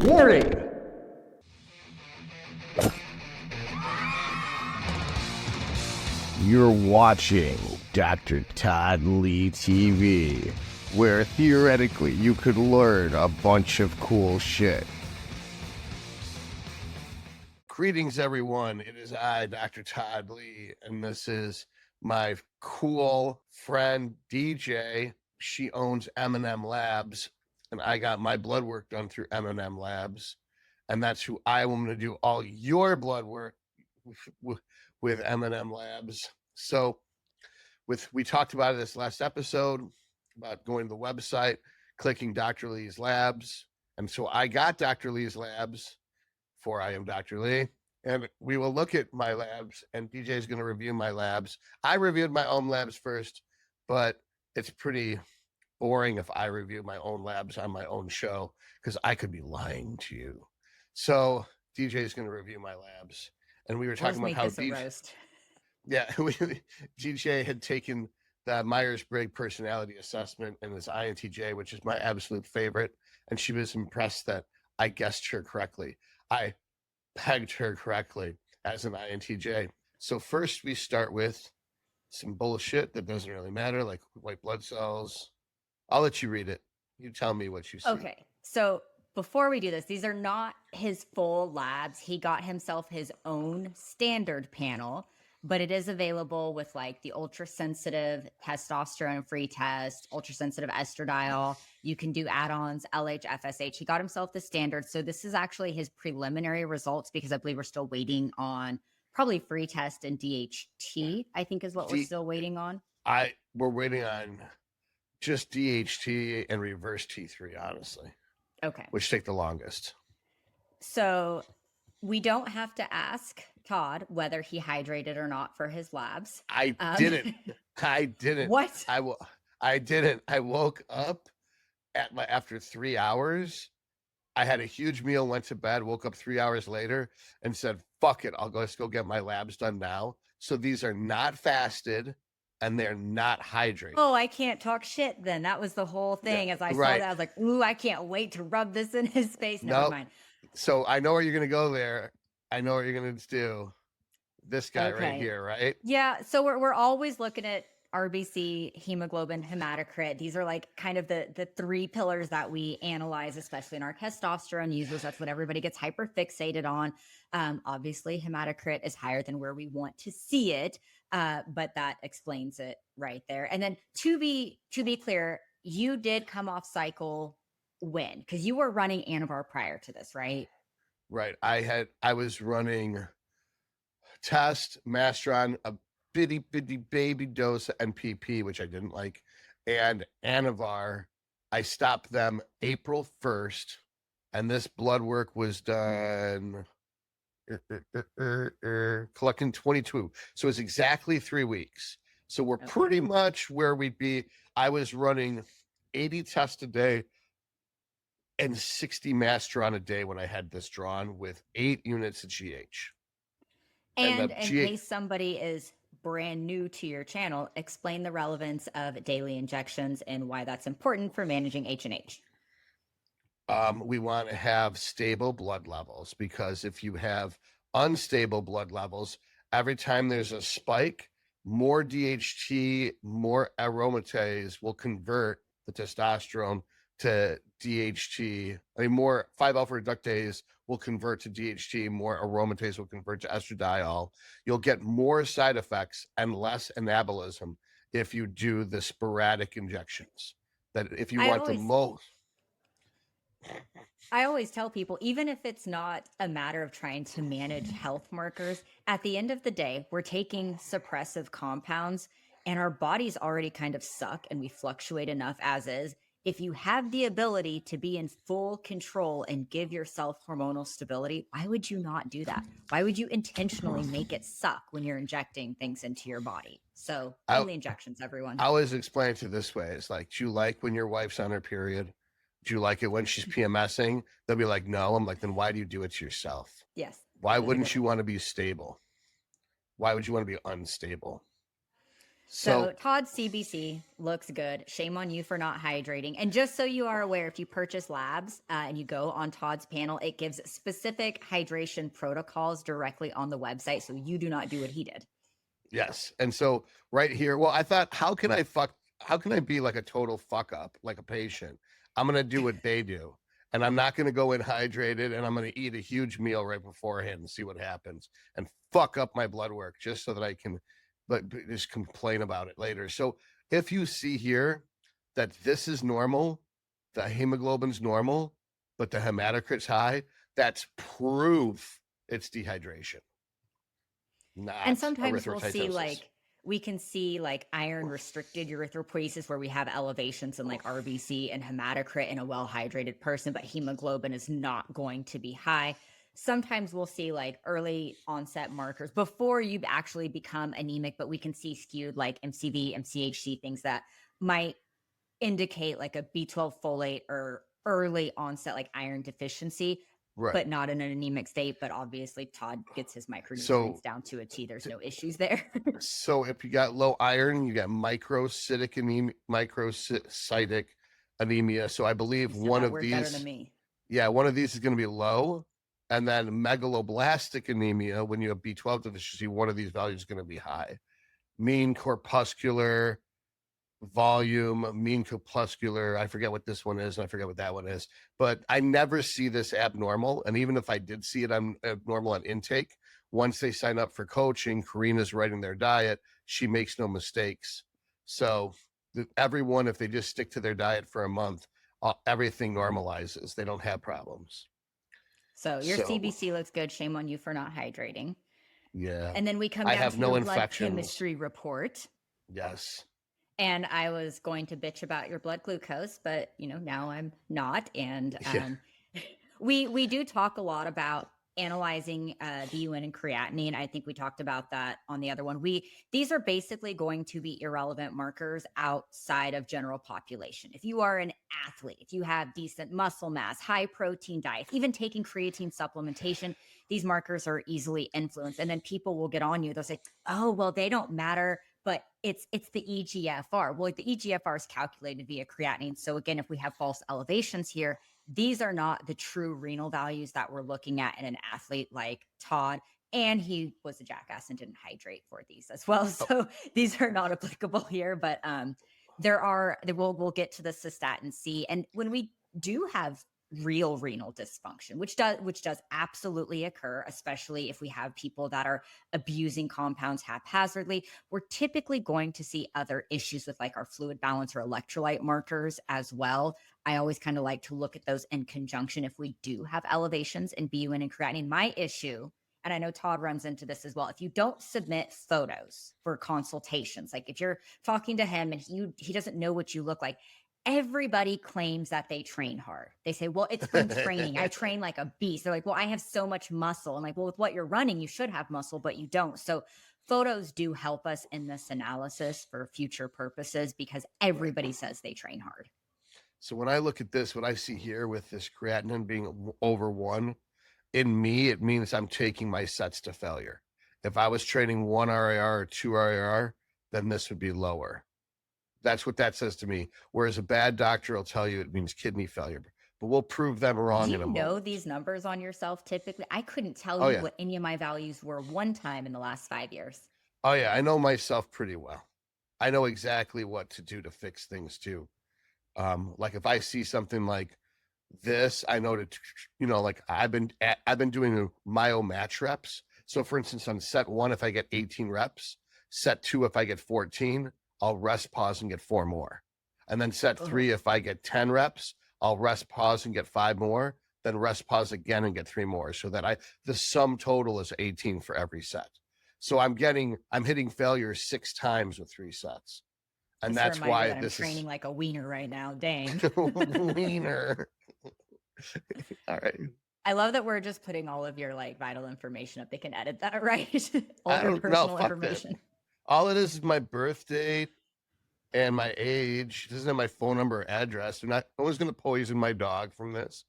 Warning! You're watching Dr. Todd Lee TV, where theoretically you could learn a bunch of cool shit. Greetings, everyone. It is I, Dr. Todd Lee, and this is my cool friend, DJ. She owns M&M Labs, and I got my blood work done through M&M Labs, and that's who I am going to do all your blood work with M&M Labs. So we talked about it this last episode, about going to the website, clicking Dr. Lee's Labs, and so I got Dr. Lee's Labs for I am Dr. Lee, and we will look at my labs, and DJ is going to review my labs. I reviewed my own labs first, but it's pretty boring if I review my own labs on my own show because I could be lying to you. So DJ is going to review my labs, and we were talking about how DJ had taken the Myers-Briggs personality assessment and this INTJ, which is my absolute favorite, and she was impressed that I guessed her correctly. I pegged her correctly as an INTJ. So first we start with some bullshit that doesn't really matter, like white blood cells. I'll let you read it. You tell me what you see. Okay. So before we do this, these are not his full labs. He got himself his own standard panel, but it is available with like the ultra sensitive testosterone free test, ultra sensitive estradiol. You can do add-ons, LH, FSH. He got himself the standard. So this is actually his preliminary results because I believe we're still waiting on probably free test and DHT, I think is what we're still waiting on. We're waiting on just DHT and reverse T3, honestly. Okay. Which take the longest. So we don't have to ask Todd whether he hydrated or not for his labs. I didn't. What? I didn't. I woke up after 3 hours. I had a huge meal, went to bed, woke up 3 hours later and said, fuck it. Let's go get my labs done now. So these are not fasted and they're not hydrated. Oh, I can't talk shit then. That was the whole thing. As I saw that, I was like, ooh, I can't wait to rub this in his face. Never mind. So I know where you're going to go there. I know what you're going to do. This guy right here, right? Yeah. So we're always looking at RBC, hemoglobin, hematocrit. These are like kind of the three pillars that we analyze, especially in our testosterone users. That's what everybody gets hyper fixated on. Obviously, hematocrit is higher than where we want to see it, but that explains it right there. And then to be clear, you did come off cycle when? Because you were running Anavar prior to this, right? Right. I was running test, Mastron, a bitty baby dose of NPP, which I didn't like, and Anavar. I stopped them April 1st, and this blood work was done collecting 22. So it's exactly 3 weeks. So we're pretty much where we'd be. I was running 80 tests a day and 60 Mastron a day when I had this drawn with 8 units of GH. And in case somebody is brand new to your channel, explain the relevance of daily injections and why that's important for managing H&H. We want to have stable blood levels, because if you have unstable blood levels, every time there's a spike, more DHT, more aromatase will convert the testosterone to DHT. I mean, more 5-alpha reductase will convert to DHT, more aromatase will convert to estradiol. You'll get more side effects and less anabolism if you do the sporadic injections. That if you want the most. I always tell people, even if it's not a matter of trying to manage health markers, at the end of the day, we're taking suppressive compounds and our bodies already kind of suck and we fluctuate enough as is. If you have the ability to be in full control and give yourself hormonal stability, why would you not do that? Why would you intentionally make it suck when you're injecting things into your body? So daily injections, everyone. I always explain it this way. It's like, do you like when your wife's on her period? Do you like it when she's PMSing? They'll be like, no. I'm like, then why do you do it to yourself? Yes. Why wouldn't you want to be stable? Why would you want to be unstable? So Todd's CBC looks good. Shame on you for not hydrating. And just so you are aware, if you purchase labs and you go on Todd's panel, it gives specific hydration protocols directly on the website. So you do not do what he did. Yes. And so right here, well, I thought, how can I be like a total fuck up, like a patient? I'm going to do what they do. And I'm not going to go in hydrated, and I'm going to eat a huge meal right beforehand and see what happens and fuck up my blood work just so that I can just complain about it later. So if you see here that this is normal, the hemoglobin's normal, but the hematocrit's high, that's proof it's dehydration. And sometimes we can see like iron restricted erythropoiesis where we have elevations in like RBC and hematocrit in a well hydrated person, but hemoglobin is not going to be high. Sometimes we'll see like early onset markers before you actually become anemic, but we can see skewed like MCV, MCHC, things that might indicate like a B12 folate or early onset like iron deficiency. Right. But not in an anemic state. But obviously, Todd gets his micronutrients down to a T. There's no issues there. So if you got low iron, you got microcytic anemia. So I believe one of these. Better than me. Yeah, one of these is going to be low, and then megaloblastic anemia. When you have B12 deficiency, one of these values is going to be high. Mean corpuscular volume, mean corpuscular, I forget what this one is, and I forget what that one is, but I never see this abnormal. And even if I did see it abnormal on intake, once they sign up for coaching, Karina's writing their diet, she makes no mistakes. So everyone, if they just stick to their diet for a month, everything normalizes. They don't have problems. So your CBC looks good. Shame on you for not hydrating. Yeah. And then we come down to your blood chemistry report. Yes. And I was going to bitch about your blood glucose, but now I'm not. And we do talk a lot about analyzing BUN and creatinine. I think we talked about that on the other one. These are basically going to be irrelevant markers outside of general population. If you are an athlete, if you have decent muscle mass, high protein diet, even taking creatine supplementation, these markers are easily influenced. And then people will get on you. They'll say, oh, well, they don't matter. But it's the EGFR. Well, the EGFR is calculated via creatinine. So again, if we have false elevations here, these are not the true renal values that we're looking at in an athlete like Todd. And he was a jackass and didn't hydrate for these as well. So these are not applicable here. But we'll get to the cystatin C. And when we do have real renal dysfunction, which does absolutely occur, especially if we have people that are abusing compounds haphazardly, we're typically going to see other issues with like our fluid balance or electrolyte markers as well. I always kind of like to look at those in conjunction if we do have elevations in BUN and creatinine. My issue, and I know Todd runs into this as well, if you don't submit photos for consultations, like if you're talking to him and he doesn't know what you look like, everybody claims that they train hard. They say, well, it's been training. I train like a beast. They're like, well, I have so much muscle. I'm like, well, with what you're running, you should have muscle, but you don't. So photos do help us in this analysis for future purposes because everybody says they train hard. So when I look at this, what I see here with this creatinine being over 1, in me, it means I'm taking my sets to failure. If I was training 1 RIR or 2 RIR, then this would be lower. That's what that says to me. Whereas a bad doctor will tell you it means kidney failure, but we'll prove them wrong in a moment. Do you know these numbers on yourself typically? I couldn't tell you what any of my values were one time in the last 5 years. Oh yeah, I know myself pretty well. I know exactly what to do to fix things too. Like if I see something like this, I know like I've been doing myo match reps. So for instance, on set 1, if I get 18 reps, set 2, if I get 14, I'll rest, pause, and get 4 more. And then set 3, if I get 10 reps, I'll rest, pause, and get 5 more, then rest, pause again, and get 3 more. So that the sum total is 18 for every set. So I'm hitting failure 6 times with 3 sets. And that's why I'm training like a wiener right now. Dang. Wiener. All right. I love that we're just putting all of your like vital information up. They can edit that, right? All your personal information. All it is my birth date and my age. It doesn't have my phone number or address. No one's going to poison my dog from this.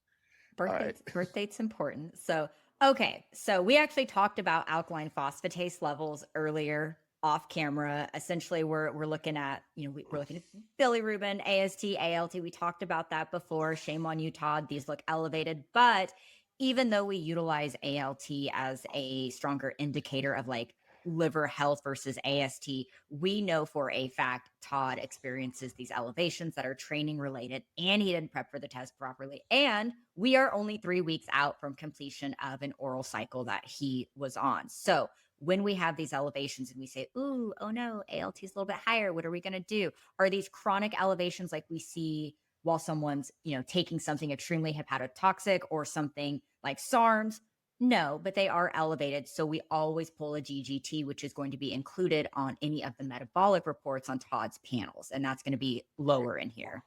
Birthdate's important. So, okay. So we actually talked about alkaline phosphatase levels earlier off camera. Essentially, we're looking at, we're looking at bilirubin, AST, ALT. We talked about that before. Shame on you, Todd. These look elevated. But even though we utilize ALT as a stronger indicator of like liver health versus AST, we know for a fact Todd experiences these elevations that are training related, and he didn't prep for the test properly. And we are only 3 weeks out from completion of an oral cycle that he was on. So when we have these elevations and we say, ooh, oh no, ALT is a little bit higher, what are we going to do? Are these chronic elevations like we see while someone's, taking something extremely hepatotoxic or something like SARMs? No, but they are elevated. So we always pull a GGT, which is going to be included on any of the metabolic reports on Todd's panels. And that's going to be lower in here.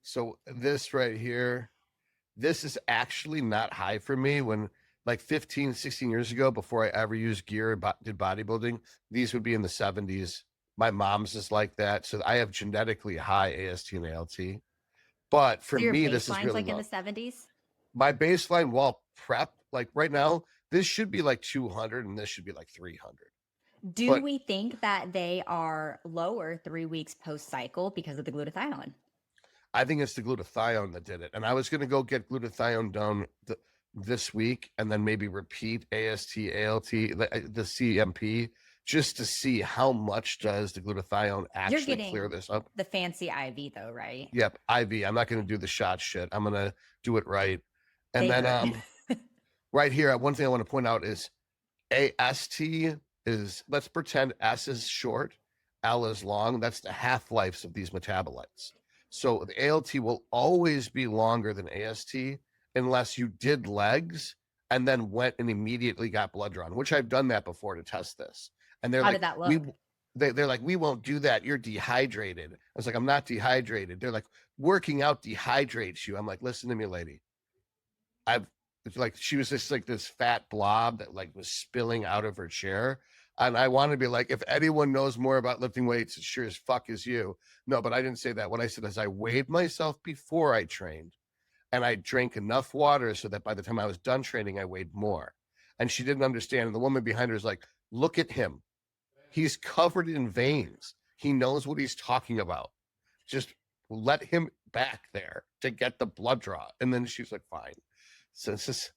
So this right here, this is actually not high for me. When like 15, 16 years ago, before I ever used gear and did bodybuilding, these would be in the 70s. My mom's is like that. So I have genetically high AST and ALT. But for So me, this is really like low. in the 70s? My baseline while prep, like right now, this should be like 200 and this should be like 300. Do we think that they are lower 3 weeks post cycle because of the glutathione? I think it's the glutathione that did it. And I was going to go get glutathione done this week and then maybe repeat AST, ALT, the CMP, just to see how much does the glutathione actually clear this up. The fancy IV though, right? Yep, IV. I'm not going to do the shot shit. I'm going to do it right. And right here, one thing I want to point out is AST is, let's pretend S is short, L is long. That's the half-lives of these metabolites. So the ALT will always be longer than AST unless you did legs and then went and immediately got blood drawn, which I've done that before to test this. And they're How like, did that look? They're like, we won't do that. You're dehydrated. I was like, I'm not dehydrated. They're like, working out dehydrates you. I'm like, listen to me, lady. It's like she was just like this fat blob that like was spilling out of her chair. And I want to be like, if anyone knows more about lifting weights, it sure as fuck is you. No, but I didn't say that. What I said is I weighed myself before I trained and I drank enough water so that by the time I was done training, I weighed more. And she didn't understand. And the woman behind her is like, look at him. He's covered in veins. He knows what he's talking about. Just let him back there to get the blood draw. And then she's like, fine. So it's just,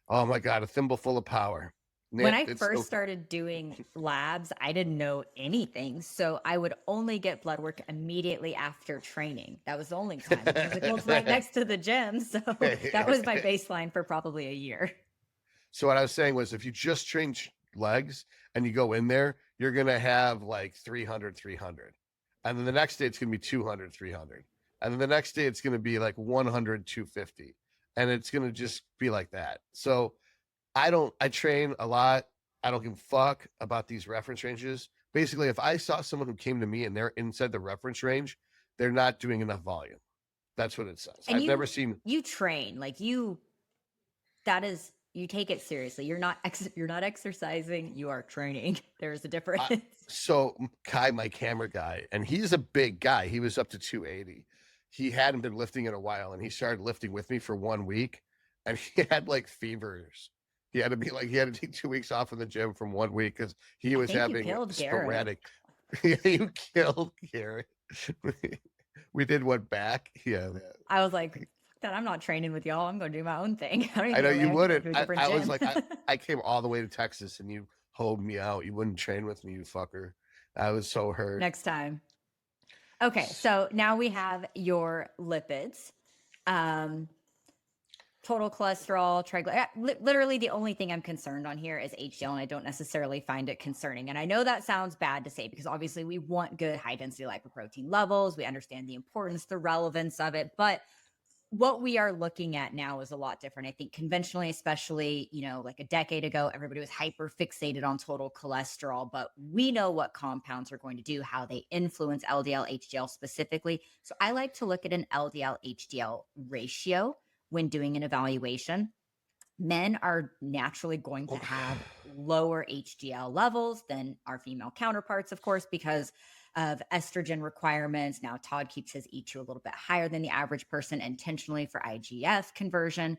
oh my God, a thimble full of power. When I first started doing labs, I didn't know anything. So I would only get blood work immediately after training. That was the only time. I was like, well, it's right next to the gym. So that was my baseline for probably a year. So what I was saying was if you just train legs and you go in there, you're going to have like 300. And then the next day it's going to be 200, 300. And then the next day it's going to be like 100, 250. And it's going to just be like that. So I train a lot. I don't give a fuck about these reference ranges. Basically, if I saw someone who came to me and they're inside the reference range, they're not doing enough volume. That's what it says. And I've never seen you train like you take it seriously. You're not exercising, you are training. There's a difference. So Kai, my camera guy, and he's a big guy. He was up to 280. He hadn't been lifting in a while, and he started lifting with me for 1 week, and he had like fevers. He had to take 2 weeks off in the gym from 1 week because he was having sporadic. You killed Garrett. We did one back. Yeah. I was like, that I'm not training with y'all. I'm going to do my own thing. I know you wouldn't. I was like, I came all the way to Texas and you hoed me out. You wouldn't train with me, you fucker. I was so hurt. Next time. Okay, so now we have your lipids. Total cholesterol, triglycerides. Literally the only thing I'm concerned on here is HDL, and I don't necessarily find it concerning. And I know that sounds bad to say because obviously we want good high density lipoprotein levels. We understand the importance, the relevance of it, but what we are looking at now is a lot different. I think conventionally, especially, like a decade ago, everybody was hyper fixated on total cholesterol, but we know what compounds are going to do, how they influence LDL, HDL specifically. So I like to look at an LDL, HDL ratio when doing an evaluation. Men are naturally going to have lower HDL levels than our female counterparts, of course, because of estrogen requirements. Now, Todd keeps his E2 a little bit higher than the average person intentionally for IGF conversion.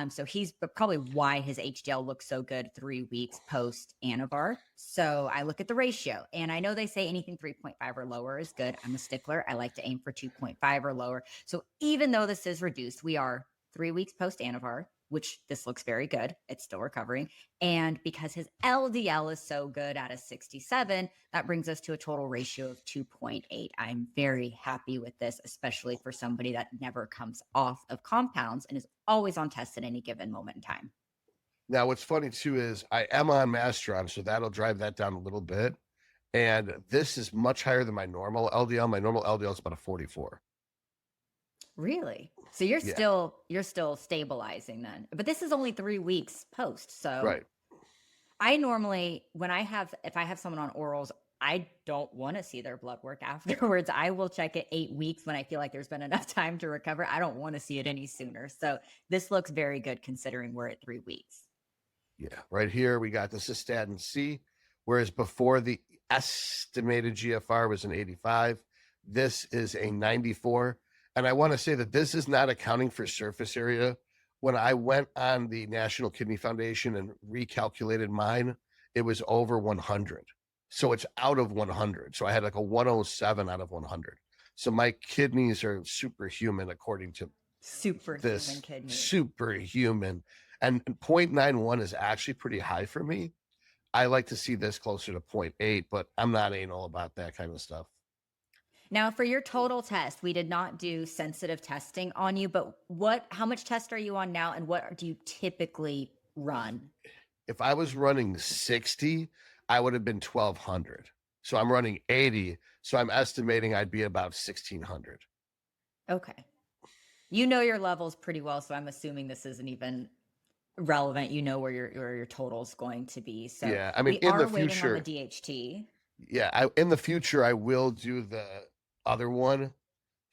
So he's probably why his HDL looks so good 3 weeks post Anavar. So I look at the ratio, and I know they say anything 3.5 or lower is good. I'm a stickler. I like to aim for 2.5 or lower. So even though this is reduced, we are 3 weeks post Anavar, which this looks very good. It's still recovering. And because his LDL is so good at a 67, that brings us to a total ratio of 2.8. I'm very happy with this, especially for somebody that never comes off of compounds and is always on test at any given moment in time. Now, what's funny too is I am on Masteron, so that'll drive that down a little bit. And this is much higher than my normal LDL. My normal LDL is about a 44. Really? So you're still stabilizing then. But this is only 3 weeks post. So Right. I normally, if I have someone on orals, I don't want to see their blood work afterwards. I will check it 8 weeks when I feel like there's been enough time to recover. I don't want to see it any sooner. So this looks very good considering we're at 3 weeks. Yeah. Right here, we got the cystatin C, whereas before the estimated GFR was an 85. This is a 94. And I want to say that this is not accounting for surface area. When I went on the National Kidney Foundation and recalculated mine, it was over 100. So it's out of 100. So I had like a 107 out of 100. So my kidneys are superhuman according to Superhuman kidney. Superhuman. And 0.91 is actually pretty high for me. I like to see this closer to 0.8, but I'm not anal about that kind of stuff. Now, for your total test, we did not do sensitive testing on you, but how much test are you on now, and what do you typically run? If I was running 60, I would have been 1,200. So I'm running 80. So I'm estimating I'd be about 1,600. Okay. You know your levels pretty well, so I'm assuming this isn't even relevant. You know where your total is going to be. So yeah, I mean, we in are the waiting future, on the DHT. Yeah, in the future, I will do the other one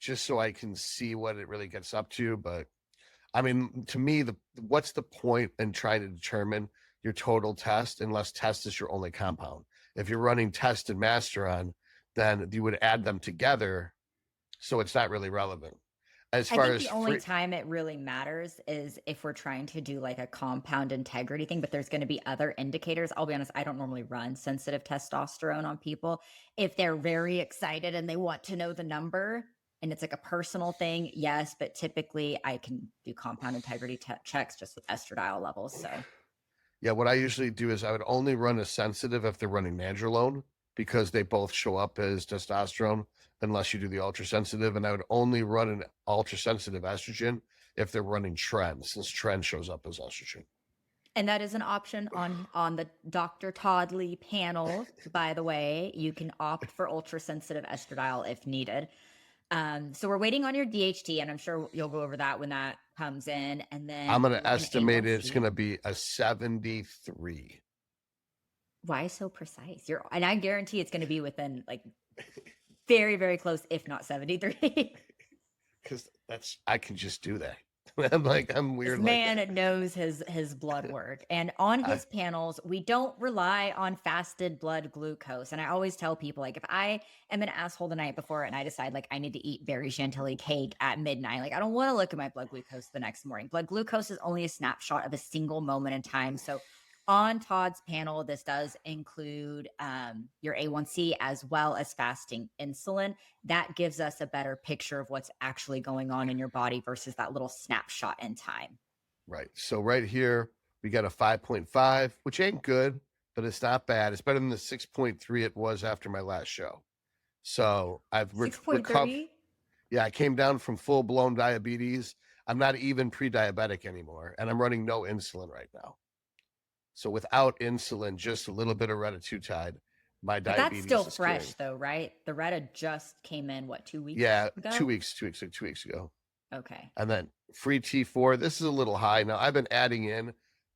just so I can see what it really gets up to. But I mean, to me, what's the point in trying to determine your total test unless test is your only compound? If you're running test and Masteron, then you would add them together, so it's not really relevant. As I far think as the only time it really matters is if we're trying to do like a compound integrity thing, but there's going to be other indicators. I'll be honest, I don't normally run sensitive testosterone on people. If they're very excited and they want to know the number and it's like a personal thing, yes, but typically I can do compound integrity checks just with estradiol levels. So yeah, what I usually do is I would only run a sensitive if they're running nandrolone because they both show up as testosterone unless you do the ultra sensitive. And I would only run an ultra sensitive estrogen if they're running tren, since tren shows up as estrogen. and that is an option on the Dr. Todd Lee panel, by the way. You can opt for ultra sensitive estradiol if needed. So we're waiting on your DHT, and I'm sure you'll go over that when that comes in. And then I'm going to estimate A1C. it's going to be a 73. Why so precise? And I guarantee it's going to be within like very, very close, if not 73. Because I can just do that. I'm weird. This man knows his blood work. And on his panels, we don't rely on fasted blood glucose. And I always tell people, like, if I am an asshole the night before and I decide like I need to eat berry chantilly cake at midnight, like I don't want to look at my blood glucose the next morning. Blood glucose is only a snapshot of a single moment in time. So on Todd's panel, this does include your A1C as well as fasting insulin. That gives us a better picture of what's actually going on in your body versus that little snapshot in time. Right. So right here, we got a 5.5, which ain't good, but it's not bad. It's better than the 6.3 it was after my last show. So I've recovered. Yeah, I came down from full-blown diabetes. I'm not even pre-diabetic anymore, and I'm running no insulin right now. So without insulin, just a little bit of retatrutide, my diabetes that's still is fresh clearing. though, right? The Retta just came in, 2 weeks Yeah, ago? 2 weeks, 2 weeks, 2 weeks ago. Okay. And then free T4, this is a little high. Now I've been adding in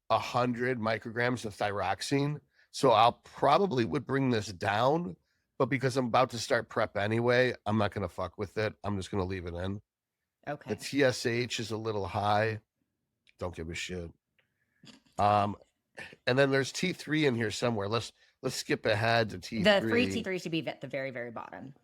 100 micrograms of thyroxine. So I'll probably would bring this down, but because I'm about to start prep anyway, I'm not going to fuck with it. I'm just going to leave it in. Okay. The TSH is a little high. Don't give a shit. And then there's T3 in here somewhere. let's skip ahead to T3. The free T3 should be at the very, very bottom.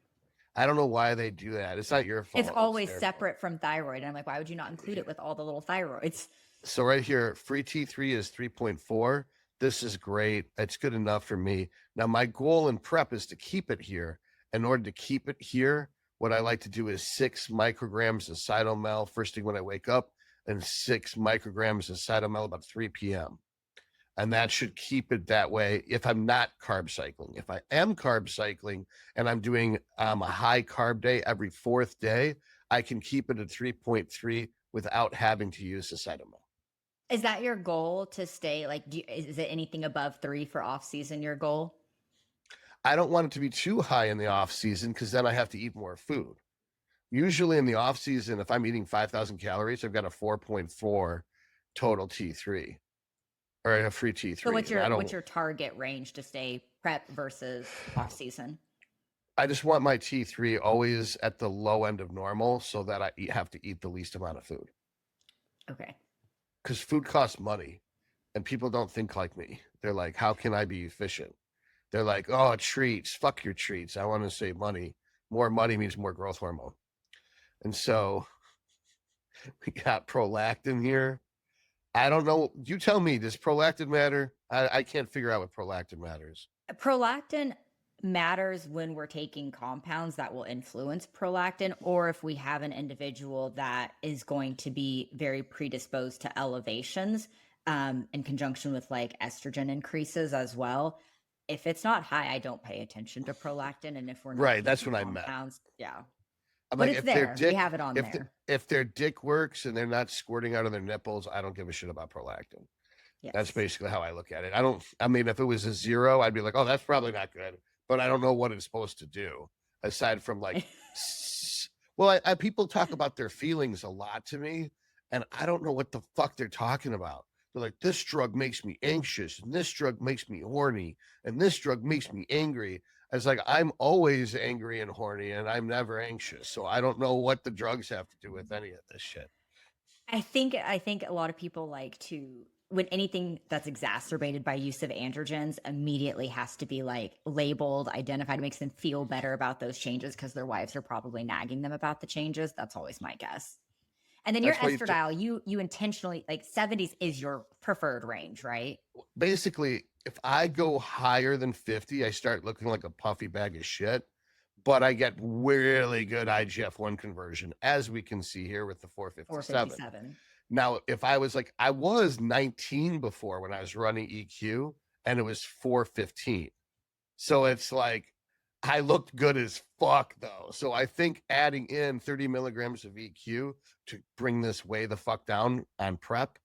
I don't know why they do that. It's not your fault. It's always separate from thyroid. And I'm like, why would you not include it with all the little thyroids? So right here, free T3 is 3.4. This is great. It's good enough for me. Now, my goal in prep is to keep it here. In order to keep it here, what I like to do is 6 micrograms of Cytomel first thing when I wake up, and 6 micrograms of Cytomel about 3 p.m. And that should keep it that way if I'm not carb cycling. If I am carb cycling and I'm doing a high carb day every 4th day, I can keep it at 3.3 without having to use the Cytomel. Is that your goal to stay like, is it anything above 3 for off season, your goal? I don't want it to be too high in the off season because then I have to eat more food. Usually in the off season, if I'm eating 5,000 calories, I've got a 4.4 total T3 or a free T3. So what's your target range to stay prep versus off season? I just want my T3 always at the low end of normal so that I have to eat the least amount of food. Okay. Because food costs money and people don't think like me. They're like, how can I be efficient? They're like, oh, treats. Fuck your treats. I want to save money. More money means more growth hormone. And so we got prolactin here. I don't know. You tell me, does prolactin matter? I can't figure out what prolactin matters. Prolactin matters when we're taking compounds that will influence prolactin, or if we have an individual that is going to be very predisposed to elevations in conjunction with like estrogen increases as well. If it's not high, I don't pay attention to prolactin. And if we're not right, that's what I meant. Yeah. I'm but like, it's there. We have it on there. If their dick works and they're not squirting out of their nipples, I don't give a shit about prolactin. Yes. That's basically how I look at it. I mean, if it was a 0, I'd be like, oh, that's probably not good. But I don't know what it's supposed to do aside from like, well, people talk about their feelings a lot to me, and I don't know what the fuck they're talking about. They're like, this drug makes me anxious, and this drug makes me horny, and this drug makes me angry. It's like, I'm always angry and horny, and I'm never anxious. So I don't know what the drugs have to do with any of this shit. I think a lot of people like to, when anything that's exacerbated by use of androgens immediately has to be like labeled, identified, makes them feel better about those changes because their wives are probably nagging them about the changes. That's always my guess. And then your estradiol, you intentionally, like 70s is your preferred range, right? Basically, if I go higher than 50, I start looking like a puffy bag of shit, but I get really good IGF-1 conversion, as we can see here with the 457. Now, if I was 19 before when I was running EQ, and it was 415. So it's like, I looked good as fuck though. So I think adding in 30 milligrams of EQ to bring this way the fuck down on prep,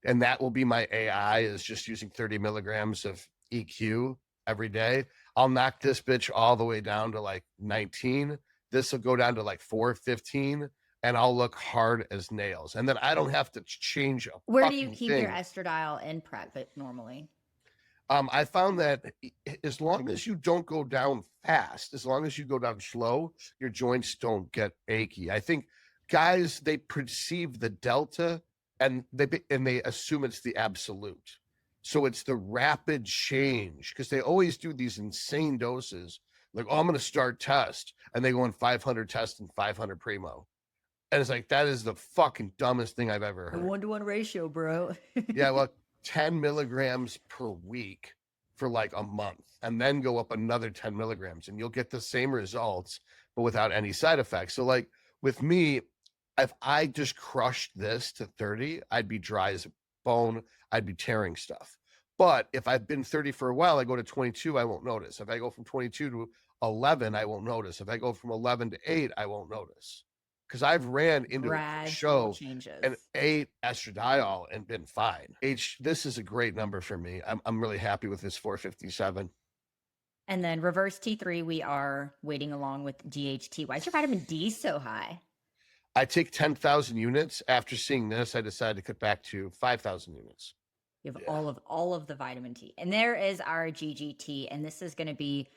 and that will be my AI, is just using 30 milligrams of EQ every day. I'll knock this bitch all the way down to like 19. This will go down to like 415, and I'll look hard as nails. And then I don't have to change a Where do you keep your estradiol in prep normally? I found that as long as you don't go down fast, as long as you go down slow, your joints don't get achy. I think guys, they perceive the delta and they assume it's the absolute. So it's the rapid change, because they always do these insane doses. Like, oh, I'm going to start test, and they go on 500 test and 500 primo. And it's like, that is the fucking dumbest thing I've ever heard. 1-to-1 ratio, bro. Yeah, well, 10 milligrams per week for like a month, and then go up another 10 milligrams, and you'll get the same results, but without any side effects. So like with me, if I just crushed this to 30, I'd be dry as a bone. I'd be tearing stuff. But if I've been 30 for a while, I go to 22, I won't notice. If I go from 22 to 11, I won't notice. If I go from 11 to 8, I won't notice. Because I've ran into a show and 8 estradiol and been fine. This is a great number for me. I'm really happy with this 457. And then reverse T3, we are waiting along with DHT. Why is your vitamin D so high? I take 10,000 units. After seeing this, I decided to cut back to 5,000 units. You have all of the vitamin T. And there is our GGT, and this is going to be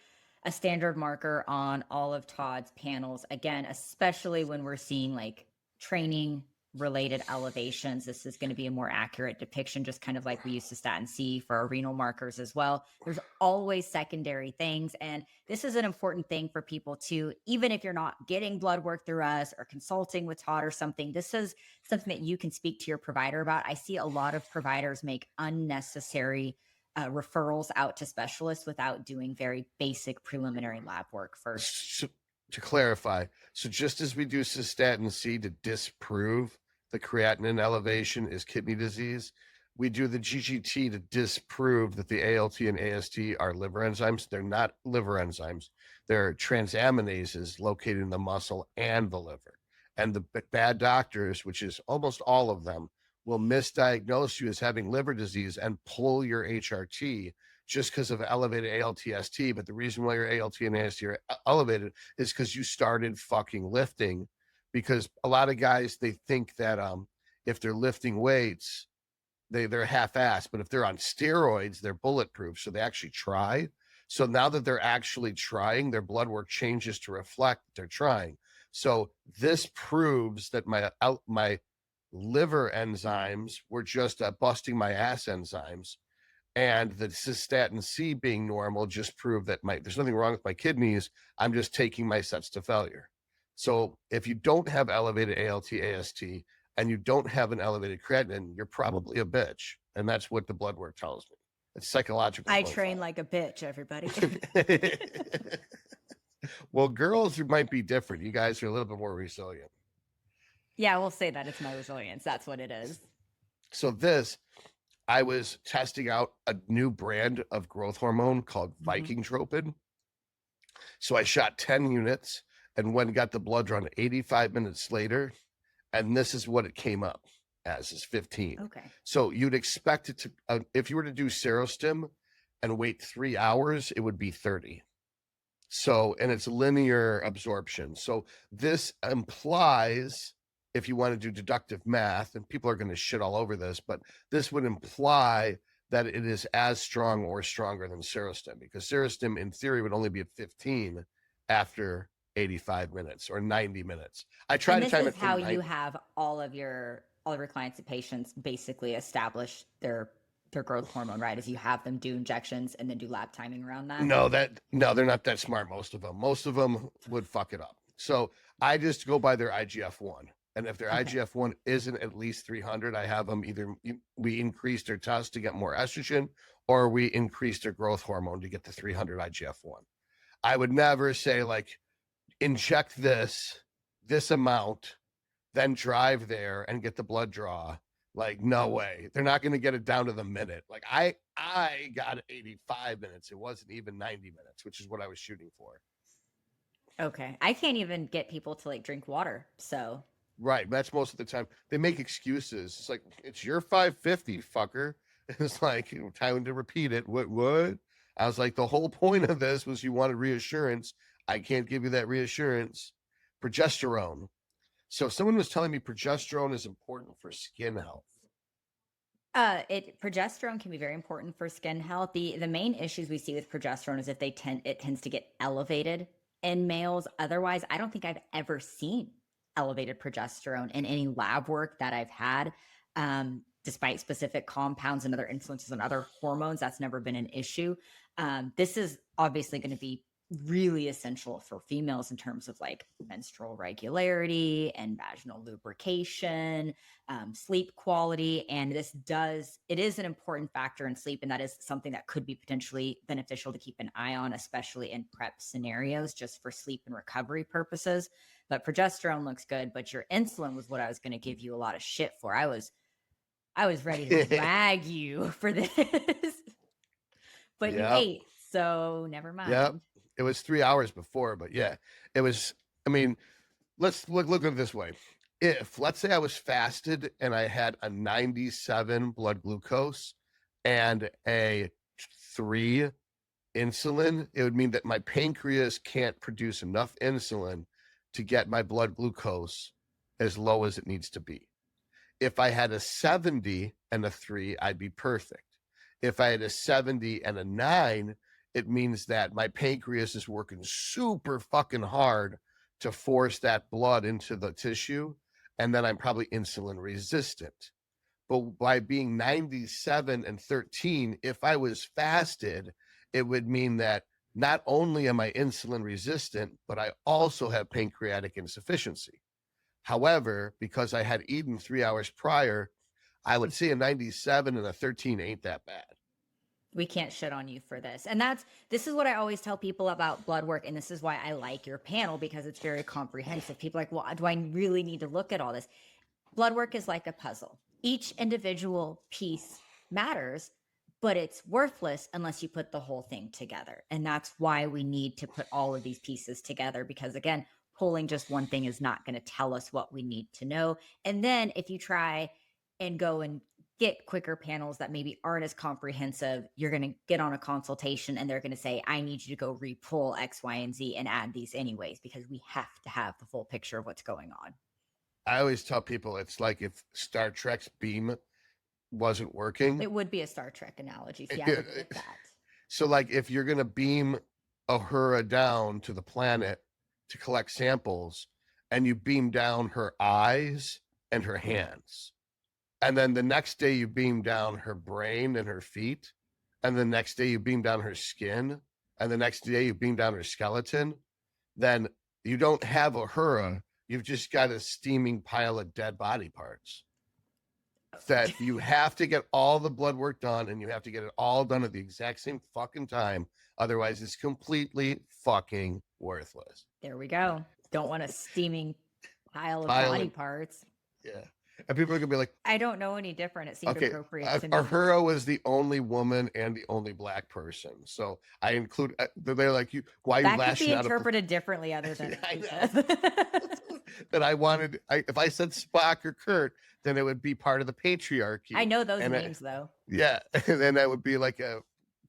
a standard marker on all of Todd's panels. Again, especially when we're seeing like training related elevations. This is going to be a more accurate depiction, just kind of like we use cystatin C for our renal markers as well. There's always secondary things. And this is an important thing for people too, even if you're not getting blood work through us or consulting with Todd or something. This is something that you can speak to your provider about. I see a lot of providers make unnecessary referrals out to specialists without doing very basic preliminary lab work first. So, to clarify, so just as we do cystatin C to disprove the creatinine elevation is kidney disease, we do the GGT to disprove that the ALT and AST are liver enzymes. They're not liver enzymes. They're transaminases located in the muscle and the liver. And the bad doctors, which is almost all of them, will misdiagnose you as having liver disease and pull your HRT just because of elevated ALT/AST. But the reason why your ALT and AST are elevated is because you started fucking lifting. Because a lot of guys, they think that if they're lifting weights, they're half-assed, but if they're on steroids, they're bulletproof. So they actually try. So now that they're actually trying, their blood work changes to reflect that they're trying. So this proves that my liver enzymes were just busting my ass enzymes, and the cystatin C being normal just proved that there's nothing wrong with my kidneys. I'm just taking my sets to failure. So if you don't have elevated ALT/AST and you don't have an elevated creatinine, you're probably a bitch, and that's what the blood work tells me. It's psychological. I train like a bitch, everybody. Well, girls might be different. You guys are a little bit more resilient. Yeah, we'll say that it's my resilience. That's what it is. So I was testing out a new brand of growth hormone called Viking Tropid. So I shot 10 units and went and got the blood drawn 85 minutes later. And this is what it came up as, is 15. Okay. So you'd expect it to, if you were to do serostim and wait 3 hours, it would be 30. So, and it's linear absorption. So this implies, if you want to do deductive math, and people are going to shit all over this, but this would imply that it is as strong or stronger than serostim, because serostim in theory would only be at 15 after 85 minutes or 90 minutes. I try to time it. This is how you have all of your clients and patients basically establish their growth hormone, right? Is you have them do injections and then do lab timing around that. No, they're not that smart. Most of them would fuck it up. So I just go by their IGF-1. And if their IGF-1 isn't at least 300, I have them we increase their test to get more estrogen, or we increase their growth hormone to get the 300 IGF-1. I would never say like, inject this amount, then drive there and get the blood draw. Like, no way. They're not going to get it down to the minute. Like I got 85 minutes. It wasn't even 90 minutes, which is what I was shooting for. Okay. I can't even get people to like drink water. So. Right. That's most of the time. They make excuses. It's like, it's your 550, fucker. It's like, time to repeat it. What? I was like, the whole point of this was you wanted reassurance. I can't give you that reassurance. Progesterone. So someone was telling me progesterone is important for skin health. Progesterone can be very important for skin health. The main issues we see with progesterone is if it tends to get elevated in males. Otherwise, I don't think I've ever seen elevated progesterone in any lab work that I've had. Despite specific compounds and other influences on other hormones, that's never been an issue. This is obviously going to be really essential for females in terms of like menstrual regularity and vaginal lubrication, sleep quality. And it is an important factor in sleep. And that is something that could be potentially beneficial to keep an eye on, especially in prep scenarios, just for sleep and recovery purposes. But progesterone looks good, but your insulin was what I was going to give you a lot of shit for. I was ready to drag you for this, but you ate, so never mind. Yep. It was 3 hours before, but yeah, it was. I mean, let's look at it this way. If, let's say I was fasted and I had a 97 blood glucose and a 3 insulin, it would mean that my pancreas can't produce enough insulin to get my blood glucose as low as it needs to be. If I had a 70 and a 3, I'd be perfect. If I had a 70 and a 9, it means that my pancreas is working super fucking hard to force that blood into the tissue. and then I'm probably insulin resistant. But by being 97 and 13, if I was fasted, it would mean that not only am I insulin resistant, but I also have pancreatic insufficiency. However, because I had eaten 3 hours prior, I would say a 97 and a 13 ain't that bad. We can't shit on you for this. And this is what I always tell people about blood work. And this is why I like your panel, because it's very comprehensive. People are like, well, do I really need to look at all this? Blood work is like a puzzle. Each individual piece matters, but it's worthless unless you put the whole thing together. And that's why we need to put all of these pieces together, because again, pulling just one thing is not going to tell us what we need to know. And then if you try and go and get quicker panels that maybe aren't as comprehensive, you're going to get on a consultation and they're going to say, I need you to go re-pull X, Y, and Z and add these anyways, because we have to have the full picture of what's going on. I always tell people it's like if Star Trek's beam wasn't working. It would be a Star Trek analogy. So yeah, I would get that. So like if you're going to beam Uhura down to the planet to collect samples, and you beam down her eyes and her hands, and then the next day you beam down her brain and her feet, and the next day you beam down her skin, and the next day you beam down her skeleton, then you don't have Uhura. You've just got a steaming pile of dead body parts that you have to get all the blood work done, and you have to get it all done at the exact same fucking time. Otherwise, it's completely fucking worthless. There we go. Don't want a steaming pile of body parts. Yeah. And people are going to be like, I don't know any different. It seemed appropriate to me. Uhura was the only woman and the only black person. So I include, they're like, why are you lashing out? That could be interpreted differently other than that I wanted, if I said Spock or Kurt, then it would be part of the patriarchy. I know those names though. Yeah. And then that would be like a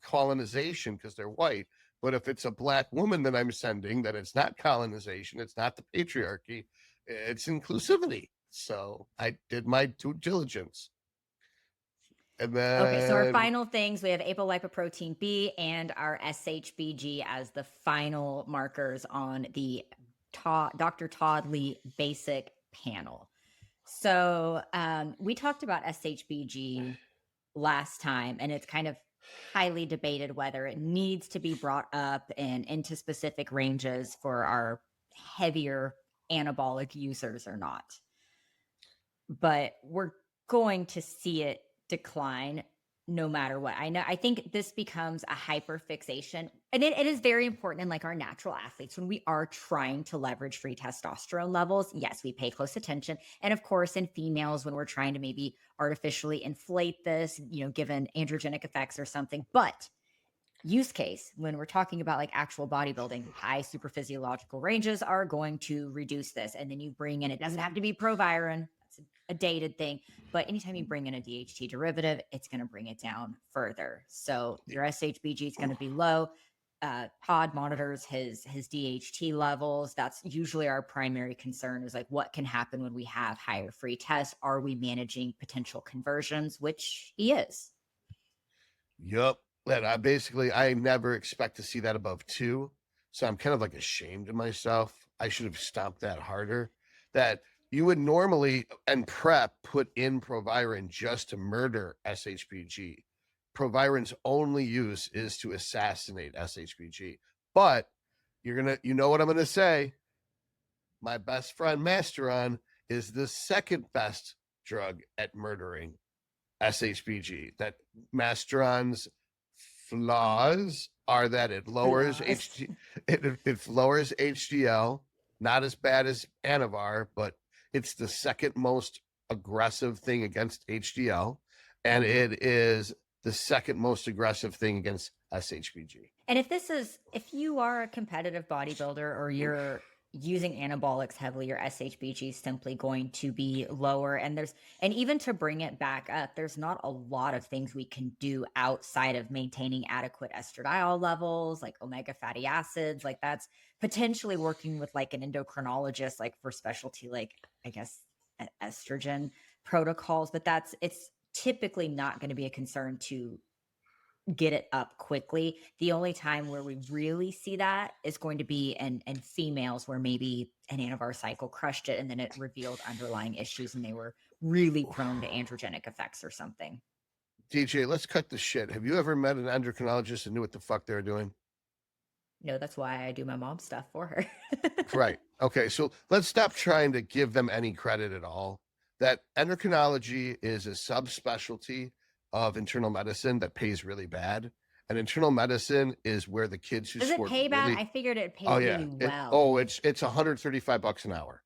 colonization because they're white. But if it's a black woman that I'm sending, then it's not colonization. It's not the patriarchy. It's inclusivity. So I did my due diligence. And then, okay, so our final things, we have apolipoprotein B and our SHBG as the final markers on the Dr. Todd Lee basic panel. So we talked about SHBG last time, and it's kind of highly debated whether it needs to be brought up and into specific ranges for our heavier anabolic users or not. But we're going to see it decline no matter what. I think this becomes a hyperfixation, and it is very important in like our natural athletes when we are trying to leverage free testosterone levels. Yes, we pay close attention. And of course, in females, when we're trying to maybe artificially inflate this, given androgenic effects or something. But use case, when we're talking about like actual bodybuilding, high superphysiological ranges are going to reduce this. And then you bring in, it doesn't have to be Proviron. A dated thing, but anytime you bring in a DHT derivative, it's going to bring it down further. So your SHBG is going to be low. Todd monitors his DHT levels. That's usually our primary concern, is like what can happen when we have higher free tests. Are we managing potential conversions, which he is? Yep. And I never expect to see that above 2. So I'm kind of like ashamed of myself. I should have stomped that harder. That you would normally, and prep, put in Proviron just to murder SHBG. Proviron's only use is to assassinate SHBG. But you know what I'm going to say? My best friend Masteron is the second best drug at murdering SHBG. That Masteron's flaws are that it lowers it lowers HDL, not as bad as Anavar, but it's the second most aggressive thing against HDL, and it is the second most aggressive thing against SHBG. And if you are a competitive bodybuilder or you're using anabolics heavily, your SHBG is simply going to be lower. And even to bring it back up, there's not a lot of things we can do outside of maintaining adequate estradiol levels, like omega fatty acids. Like that's potentially working with like an endocrinologist, like for specialty, like I guess estrogen protocols, but it's typically not going to be a concern to get it up quickly. The only time where we really see that is going to be in females where maybe an end of our cycle crushed it and then it revealed underlying issues and they were really prone to androgenic effects or something. DJ, let's cut the shit. Have you ever met an endocrinologist and knew what the fuck they were doing? No, that's why I do my mom's stuff for her. Right. Okay. So let's stop trying to give them any credit at all. That endocrinology is a subspecialty of internal medicine that pays really bad. And internal medicine is where the kids who Does it scored pay bad? really, I figured it paid oh yeah, really well. it's $135 an hour.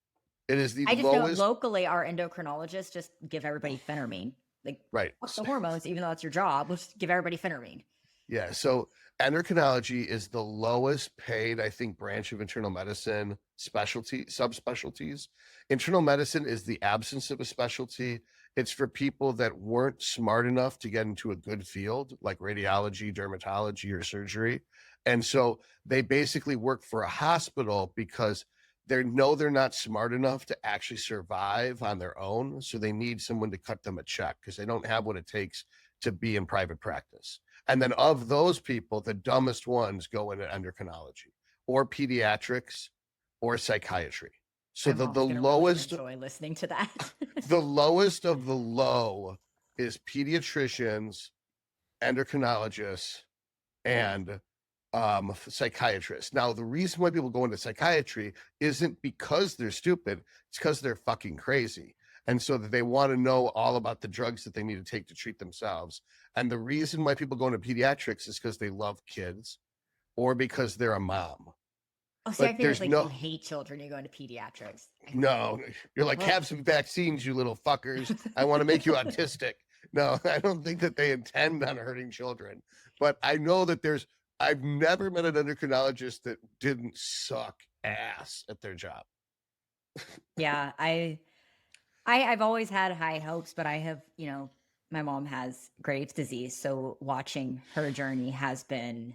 It is the I just know lowest. locally our endocrinologists just give everybody phentermine. Like, Right. fuck the hormones, even though it's your job. Let's just give everybody phentermine. Yeah. So endocrinology is the lowest paid, I think, branch of internal medicine subspecialties. Internal medicine is the absence of a specialty. It's for people that weren't smart enough to get into a good field like radiology, dermatology, or surgery. And so they basically work for a hospital because they're not smart enough to actually survive on their own. So they need someone to cut them a check because they don't have what it takes to be in private practice. And then of those people, the dumbest ones go into endocrinology or pediatrics or psychiatry. So My the mom's gonna really lowest, enjoy listening to that. the lowest of the low is pediatricians, endocrinologists, and psychiatrists. Now, the reason why people go into psychiatry isn't because they're stupid, it's because they're fucking crazy. And so that they want to know all about the drugs that they need to take to treat themselves. And the reason why people go into pediatrics is because they love kids or because they're a mom. Oh, see, I But figured there's like no, you hate children, you go into pediatrics. no, you're like, Well, have some vaccines, you little fuckers. I want to make you autistic. No, I don't think that they intend on hurting children. But I know that I've never met an endocrinologist that didn't suck ass at their job. yeah, I've always had high hopes, but I have, my mom has Graves' disease, so watching her journey has been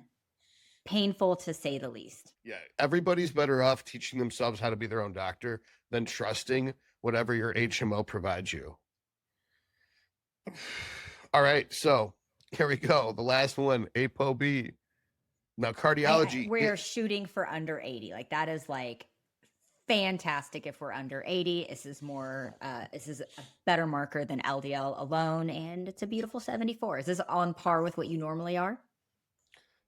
painful to say the least. Yeah, everybody's better off teaching themselves how to be their own doctor than trusting whatever your HMO provides you. All right, so here we go. The last one, ApoB. Now, cardiology. We're shooting for under 80. Like that is like fantastic if we're under 80. This is a better marker than LDL alone, and it's a beautiful 74. Is this on par with what you normally are?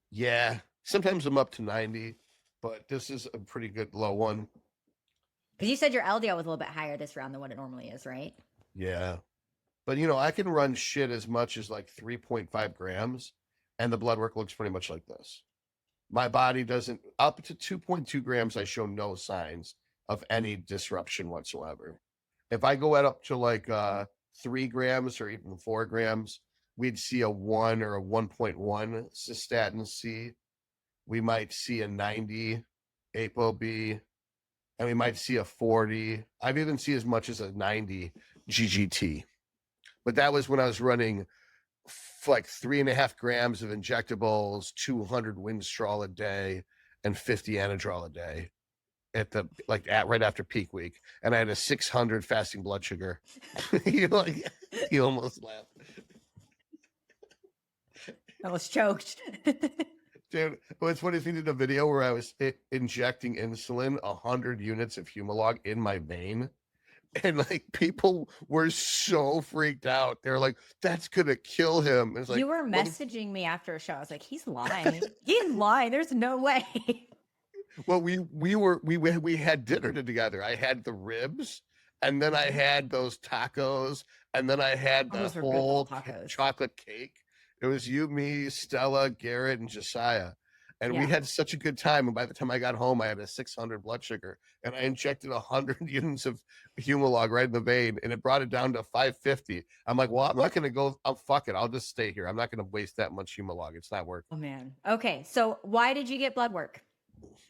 Yeah, sometimes I'm up to 90, but this is a pretty good low one. Because you said your LDL was a little bit higher this round than what it normally is, right? Yeah. But, I can run shit as much as like 3.5 grams, and the blood work looks pretty much like this. My body doesn't, up to 2.2 grams, I show no signs of any disruption whatsoever. If I go up to like 3 grams or even 4 grams, we'd see a 1 or a 1.1 cystatin C. We might see a 90 ApoB, and we might see a 40. I've even seen as much as a 90 GGT. But that was when I was running like 3.5 grams of injectables, 200 Winstrol a day, and 50 Anadrol a day right after peak week, and I had a 600 fasting blood sugar. you almost laughed. I was choked. Dude, what's funny is we did a video where I was injecting insulin, 100 units of Humalog in my vein. And like people were so freaked out. They're like, that's gonna kill him. It's like, you were messaging me after a show. I was like, he's lying. He's lying. There's no way. Well, we had dinner together. I had the ribs, and then I had those tacos, and then I had the whole chocolate cake. It was you, me, Stella, Garrett, and Josiah. And we had such a good time. And by the time I got home, I had a 600 blood sugar, and I injected 100 units of Humalog right in the vein, and it brought it down to 550. I'm like, well, I'm not going to go. Oh, fuck it. I'll just stay here. I'm not going to waste that much Humalog. It's not worth it. Oh, man. Okay. So why did you get blood work?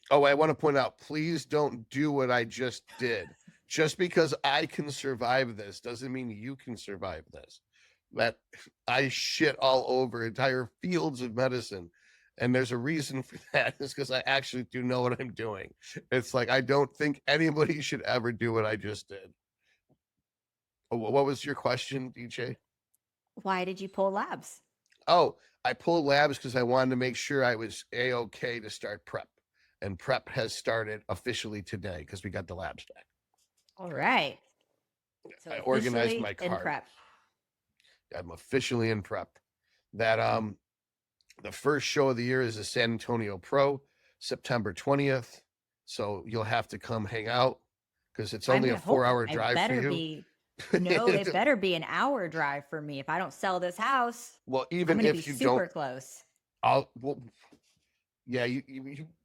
Oh, I want to point out, please don't do what I just did. Just because I can survive this doesn't mean you can survive this. That I shit all over entire fields of medicine. And there's a reason for that. It's because I actually do know what I'm doing. It's like, I don't think anybody should ever do what I just did. What was your question, DJ? Why did you pull labs? Oh, I pulled labs because I wanted to make sure I was A-OK to start prep. And prep has started officially today because we got the labs back. All right. So I organized officially my in card. prep. I'm officially in prep. That the first show of the year is the San Antonio Pro, September 20th. So you'll have to come hang out because it's only a 4-hour drive for you. No, it better be an hour drive for me. If I don't sell this house, Well, I'm even gonna be if you super don't, close. yeah, you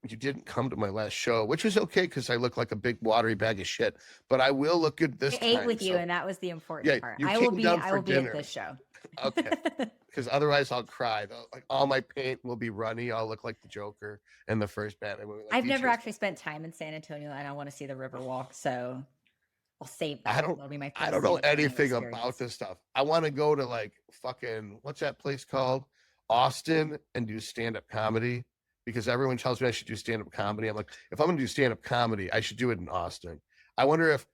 didn't come to my last show, which was okay because I look like a big watery bag of shit. But I will look good this I time. ate with you, and that was the important part. You I came will be down for at dinner. this show. Okay. Because otherwise I'll cry. Like all my paint will be runny. I'll look like the Joker in the first Batman movie. Like, I've never actually spent time in San Antonio, and I want to see the Riverwalk, so I'll save that. That'll be my first I don't know San Antonio anything experience. about this stuff. I want to go to like fucking what's that place called? Austin and do stand-up comedy because everyone tells me I should do stand-up comedy. I'm like, if I'm gonna do stand-up comedy, I should do it in Austin. I wonder if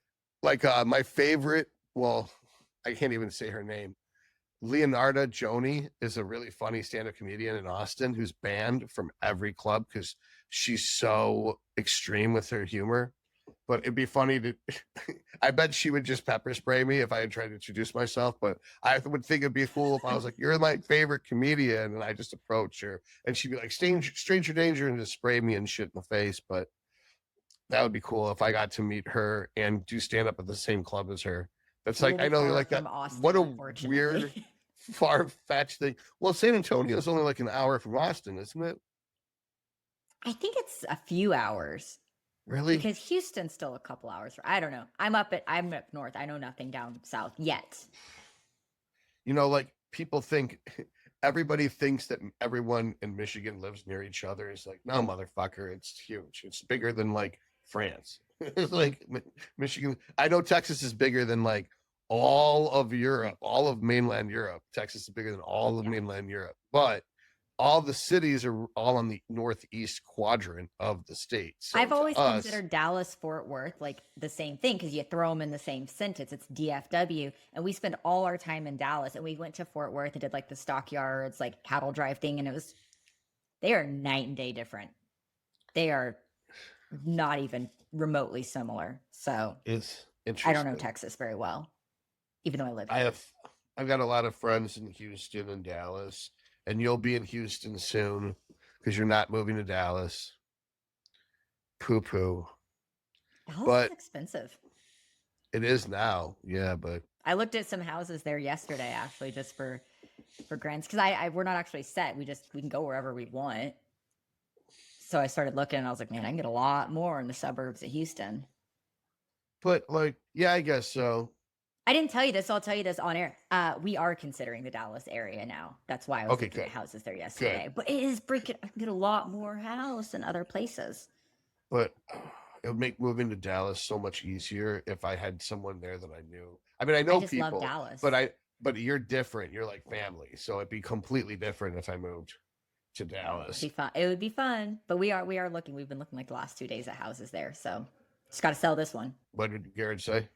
like my favorite, well, I can't even say her name. Leonarda Joni is a really funny stand-up comedian in Austin who's banned from every club because she's so extreme with her humor. But it'd be funny to, I bet she would just pepper spray me if I had tried to introduce myself. But I would think it'd be cool if I was like, you're my favorite comedian. And I just approach her and she'd be like, stranger danger, and just spray me and shit in the face. But that would be cool if I got to meet her and do stand up at the same club as her. That's like, I know you're like that. Austin, What a weird, far-fetched thing. Well, San Antonio is only like an hour from Austin, isn't it? I think it's a few hours. Really? Because Houston's still a couple hours. I don't know. I'm up north. I know nothing down south yet. You know, like people think, everybody thinks that everyone in Michigan lives near each other. It's like, no, motherfucker, it's huge. It's bigger than like France. It's like Michigan. I know Texas is bigger than like all of Europe, all of mainland Europe. Texas is bigger than all of mainland Europe. But all the cities are all on the northeast quadrant of the state. So I've always considered Dallas, Fort Worth like the same thing because you throw them in the same sentence. It's DFW. And we spend all our time in Dallas. And we went to Fort Worth and did like the stockyards, like cattle drive thing. And they are night and day different. They are not even remotely similar. So it's interesting. I don't know Texas very well, even though I live here. I've got a lot of friends in Houston and Dallas. And you'll be in Houston soon because you're not moving to Dallas. Poo-poo. Dallas is expensive. It is now. Yeah, but I looked at some houses there yesterday, actually, just for grants. Because we're not actually set. We can go wherever we want. So I started looking and I was like, man, I can get a lot more in the suburbs of Houston. But like, yeah, I guess so. I didn't tell you this, so I'll tell you this on air. We are considering the Dallas area now. That's why I was looking at houses there yesterday. Good. But it is freaking, I can get a lot more house than other places. But it would make moving to Dallas so much easier if I had someone there that I knew. I mean, I know people, love Dallas. But you're different. You're like family. So it'd be completely different if I moved to Dallas. It'd be fun. It would be fun. But we are looking. We've been looking like the last 2 days at houses there. So just got to sell this one. What did Garrett say?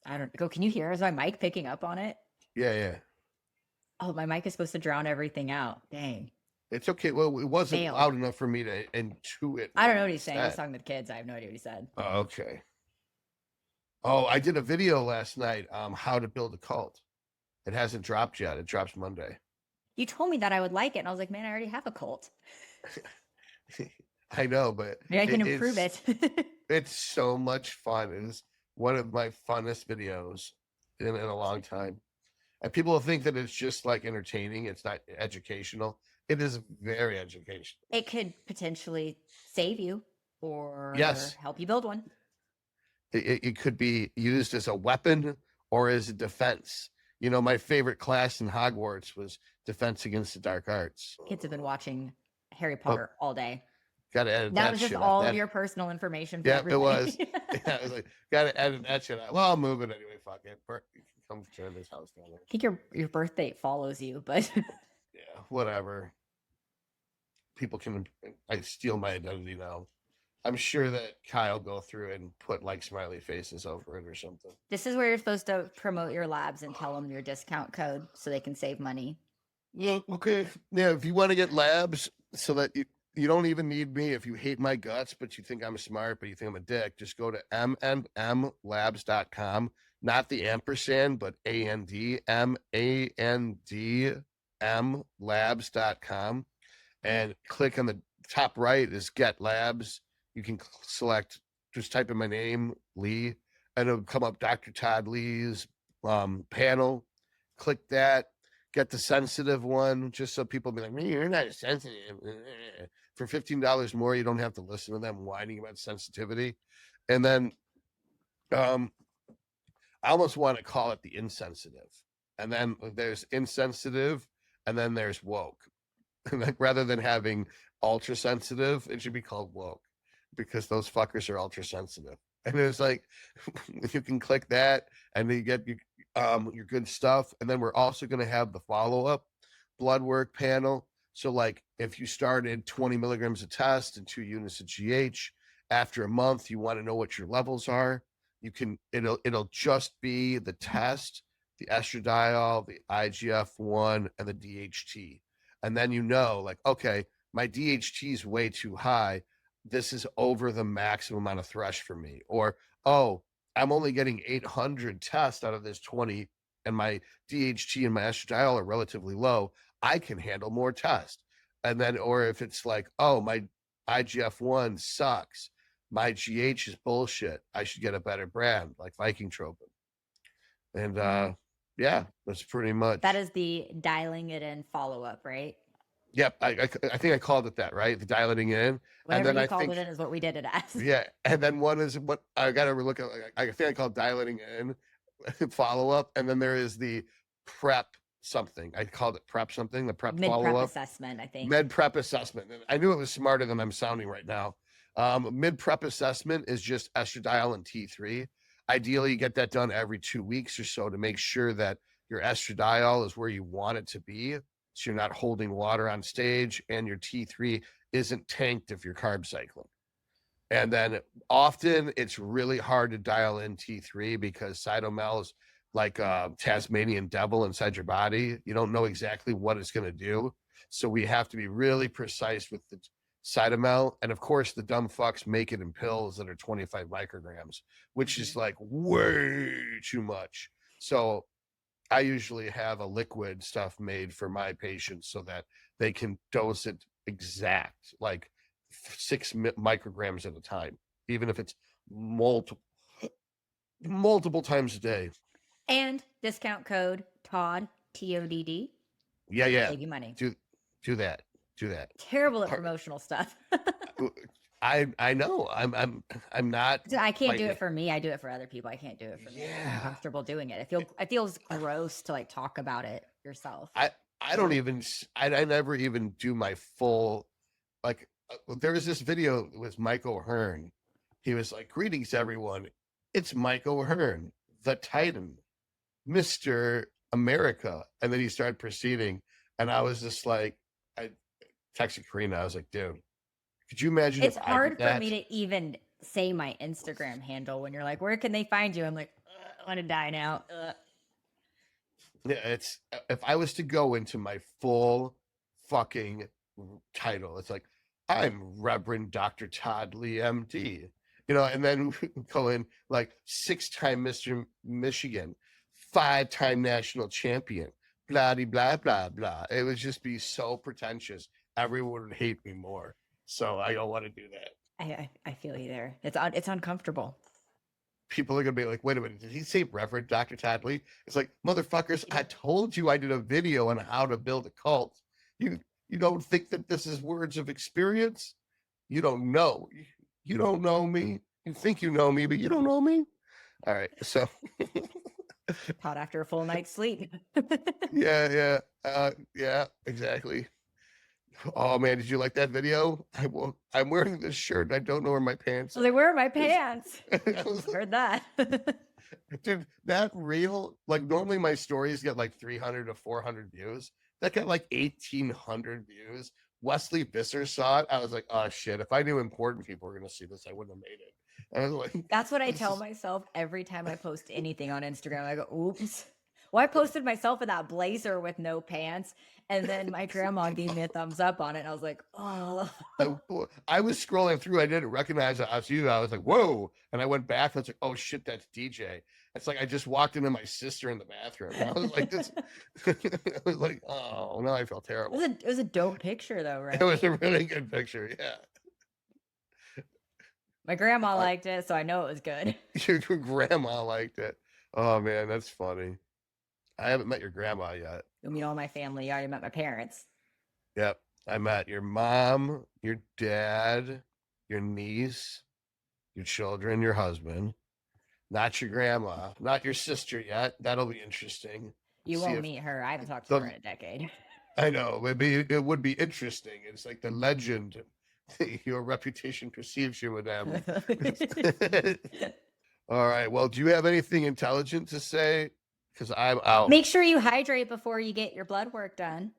I don't go. Can you hear? Is my mic picking up on it? Yeah. Oh, my mic is supposed to drown everything out. Dang. It's okay. Well, it wasn't loud enough for me to intuit. I don't know what he's saying. He's talking to the kids. I have no idea what he said. Oh, okay. Oh, I did a video last night. How to build a cult. It hasn't dropped yet. It drops Monday. You told me that I would like it, and I was like, man, I already have a cult. I know, but I can improve it. It's so much fun. It's one of my funnest videos in a long time. And people will think that it's just like entertaining. It's not educational. It is very educational. It could potentially save you or help you build one. It could be used as a weapon or as a defense. You know, my favorite class in Hogwarts was Defense Against the Dark Arts. Kids have been watching Harry Potter all day. Got to edit that. That was just all of your personal information. Yeah, it was. Yeah, it was like, got to edit that shit out. Well, I'll move it anyway. Fuck it. Come to this house down there. I think your birth date follows you, but yeah, whatever. People can steal my identity now. I'm sure that Kyle go through and put like smiley faces over it or something. This is where you're supposed to promote your labs and tell them your discount code so they can save money. Yeah, okay. Yeah, if you want to get labs so that you don't even need me if you hate my guts, but you think I'm smart, but you think I'm a dick, just go to mmmlabs.com, not the ampersand, but ANDMANDM labs.com, and click on the top right is get labs. You can select, just type in my name, Lee, and it'll come up Dr. Todd Lee's panel. Click that. Get the sensitive one, just so people be like, "Man, you're not sensitive." For $15 more, you don't have to listen to them whining about sensitivity. And then I almost want to call it the insensitive. And then there's insensitive, and then there's woke. Like, rather than having ultra sensitive, it should be called woke, because those fuckers are ultra sensitive. And it's like, you can click that, and then you get your good stuff. And then we're also going to have the follow-up Bloodwork panel. So like, if you started 20 milligrams of test and 2 units of GH, after a month, you want to know what your levels are. You can, it'll just be the test, the estradiol, the IGF-1, and the DHT. And then you know, like, okay, my DHT is way too high. This is over the maximum amount of thresh for me. Or, oh, I'm only getting 800 tests out of this 20, and my DHT and my estradiol are relatively low. I can handle more tests. And then, or if it's like, oh, my IGF-1 sucks, my GH is bullshit, I should get a better brand like Viking Tropin. And yeah, that's pretty much. That is the dialing it in follow-up, right? Yep, I think I called it that, right? The dialing in. Whatever and then you called it in is what we did it as. Yeah, and then one is what I got to look at. I think I call it dialing in follow up, and then there is the prep something. I called it prep something. The prep Mid-prep follow up assessment, I think. Med prep assessment. And I knew it was smarter than I'm sounding right now. Mid prep assessment is just estradiol and T3. Ideally, you get that done every 2 weeks or so to make sure that your estradiol is where you want it to be, so you're not holding water on stage, and your T3 isn't tanked if you're carb cycling. And then often it's really hard to dial in T3 because cytomel is like a Tasmanian devil inside your body. You don't know exactly what it's going to do. So we have to be really precise with the cytomel. And of course, the dumb fucks make it in pills that are 25 micrograms, which is like way too much. So I usually have a liquid stuff made for my patients so that they can dose it exact, like 6 micrograms at a time, even if it's multiple times a day. And discount code Todd, TODD. Yeah. Save you money. Do that. Terrible at promotional stuff. I know. I'm not. I can't do it for me. I do it for other people. I can't do it for me. I'm comfortable doing it. It feels gross to like talk about it yourself. I never even do my full, like, there was this video with Mike O'Hearn. He was like, "Greetings, everyone. It's Mike O'Hearn, the Titan, Mr. America." And then he started proceeding. And I was just like, I texted Karina. I was like, dude, could you imagine? It's hard for me to even say my Instagram handle when you're like, where can they find you? I'm like, I want to die now. Yeah, it's, if I was to go into my full fucking title, it's like, I'm Reverend Dr. Todd Lee M.D., and then go in like 6-time Mr. Michigan, 5-time national champion, blah, blah, blah, blah. It would just be so pretentious. Everyone would hate me more. So I don't want to do that. I feel you there. It's uncomfortable. People are going to be like, wait a minute, did he say Reverend Dr. Todd Lee? It's like, motherfuckers, I told you I did a video on how to build a cult. You don't think that this is words of experience? You don't know. You don't know me. You think you know me, but you don't know me. All right. So Taught after a full night's sleep. Yeah, exactly. Oh man, did you like that video? I'm wearing this shirt. I don't know where my pants are. Like, where are my pants? Heard that. Dude, that reel, like, normally my stories get like 300 to 400 views. That got like 1,800 views. Wesley Visser saw it. I was like, oh shit, if I knew important people were going to see this, I wouldn't have made it. And I was like, that's what I tell myself every time I post anything on Instagram. I go, oops. Well, I posted myself in that blazer with no pants, And then my grandma gave me a thumbs up on it. And I was like, oh. I was scrolling through. I didn't recognize it as you. I was like, whoa. And I went back. And I was like, oh shit, that's DJ. It's like I just walked into my sister in the bathroom. And I was like, this. I was like, oh, now I feel terrible. It was a dope picture, though, right? It was a really good picture. Yeah. My grandma liked it, so I know it was good. Your grandma liked it. Oh man, that's funny. I haven't met your grandma yet. You'll meet all my family. You already met my parents. Yep. I met your mom, your dad, your niece, your children, your husband. Not your grandma, not your sister yet. That'll be interesting. You won't meet her. I haven't talked to her in a decade. I know. It would be interesting. It's like the legend. Your reputation precedes you with them. All right. Well, do you have anything intelligent to say? Because I'm out. Make sure you hydrate before you get your blood work done.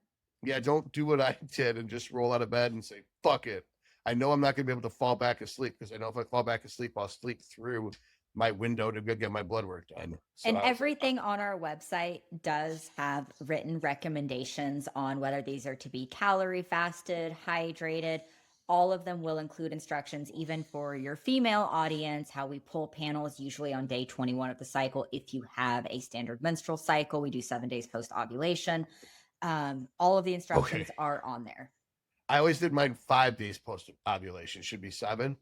Yeah, don't do what I did and just roll out of bed and say, fuck it. I know I'm not going to be able to fall back asleep because I know if I fall back asleep, I'll sleep through my window to go get my blood work done. So and everything on our website does have written recommendations on whether these are to be calorie fasted, hydrated. All of them will include instructions, even for your female audience, how we pull panels usually on day 21 of the cycle. If you have a standard menstrual cycle, we do 7 days post ovulation. All of the instructions are on there. I always did mine 5 days post ovulation. Should be 7.